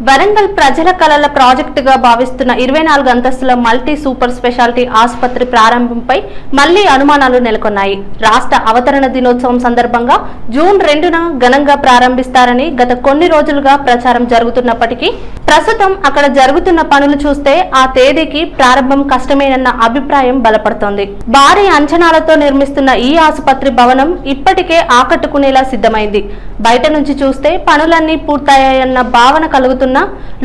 వరంగల్ ప్రజల కళల ప్రాజెక్టుగా భావిస్తున్న 24 అంతస్తుల మల్టీ సూపర్ స్పెషాలిటీ ఆసుపత్రి ప్రారంభంపై మళ్లీ అనుమానాలు నెలకొన్నాయి. రాష్ట్ర అవతరణ దినోత్సవం సందర్భంగా జూన్ 2న ఘనంగా ప్రారంభిస్తారని గత కొన్ని రోజులుగా ప్రచారం జరుగుతున్నప్పటికీ ప్రస్తుతం అక్కడ జరుగుతున్న పనులు చూస్తే ఆ తేదీకి ప్రారంభం కష్టమేనన్న అభిప్రాయం బలపడుతోంది. భారీ అంచనాలతో నిర్మిస్తున్న ఈ ఆసుపత్రి భవనం ఇప్పటికే ఆకట్టుకునేలా సిద్ధమైంది. బయట నుంచి చూస్తే పనులన్నీ పూర్తయ్యాయన్న భావన కలుగుతున్న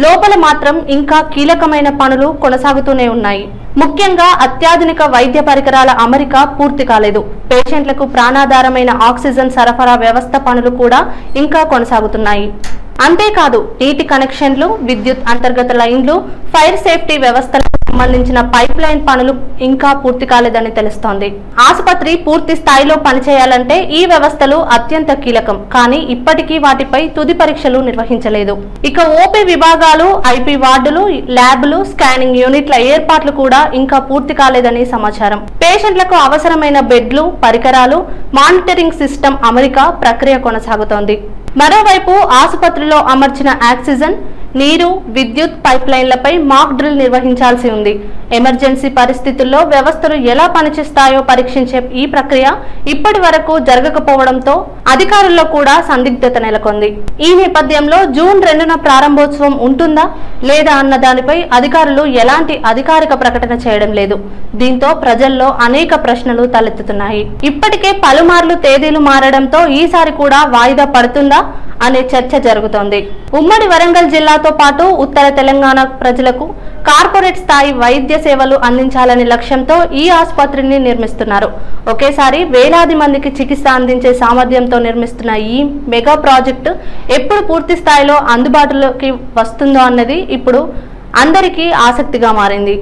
లోపల మాత్రం ఇంకా కీలకమైన పనులు కొనసాగుతూనే ఉన్నాయి. ముఖ్యంగా అత్యాధునిక వైద్య పరికరాల అమరిక పూర్తి కాలేదు. పేషెంట్లకు ప్రాణాధారమైన ఆక్సిజన్ సరఫరా వ్యవస్థ పనులు కూడా ఇంకా కొనసాగుతున్నాయి. అంతేకాదు నీటి కనెక్షన్లు, విద్యుత్ అంతర్గత లైన్లు, ఫైర్ సేఫ్టీ వ్యవస్థలకు సంబంధించిన పైప్ లైన్ పనులు ఇంకా పూర్తి కాలేదని తెలుస్తోంది. ఆసుపత్రి పూర్తి స్థాయిలో పనిచేయాలంటే ఈ వ్యవస్థలు అత్యంత కీలకం. కానీ ఇప్పటికీ వాటిపై తుది పరీక్షలు నిర్వహించలేదు. ఇక ఓపీ విభాగాలు, ఐపీ వార్డులు, ల్యాబ్లు, స్కానింగ్ యూనిట్ల ఏర్పాట్లు కూడా ఇంకా పూర్తి కాలేదని సమాచారం. పేషెంట్లకు అవసరమైన బెడ్లు, పరికరాలు, మానిటరింగ్ సిస్టమ్ అమరిక ప్రక్రియ కొనసాగుతోంది. మరోవైపు ఆసుపత్రిలో అమర్చిన ఆక్సిజన్, నీరు, విద్యుత్ పైప్ లైన్లపై మాక్ డ్రిల్ నిర్వహించాల్సి ఉంది. ఎమర్జెన్సీ పరిస్థితుల్లో వ్యవస్థలు ఎలా పనిచేస్తాయో పరీక్షించే ఈ ప్రక్రియ ఇప్పటి వరకు జరగకపోవడంతో అధికారుల్లో కూడా సందిగ్ధత నెలకొంది. ఈ నేపథ్యంలో జూన్ 2న ప్రారంభోత్సవం ఉంటుందా లేదా అన్న దానిపై అధికారులు ఎలాంటి అధికారిక ప్రకటన చేయడం లేదు. దీంతో ప్రజల్లో అనేక ప్రశ్నలు తలెత్తుతున్నాయి. ఇప్పటికే పలుమార్లు తేదీలు మారడంతో ఈసారి కూడా వాయిదా పడుతుందా అనే చర్చ జరుగుతోంది. ఉమ్మడి వరంగల్ జిల్లాతో పాటు ఉత్తర తెలంగాణ ప్రజలకు కార్పొరేట్ స్థాయి వైద్య సేవలు అందించాలనే లక్ష్యంతో ఈ ఆసుపత్రిని నిర్మిస్తున్నారు. ఒకేసారి వేలాది మందికి చికిత్స అందించే సామర్థ్యంతో నిర్మిస్తున్న ఈ మెగా ప్రాజెక్టు ఎప్పుడు పూర్తి స్థాయిలో అందుబాటులోకి వస్తుందో అన్నది ఇప్పుడు అందరికీ ఆసక్తిగా మారింది.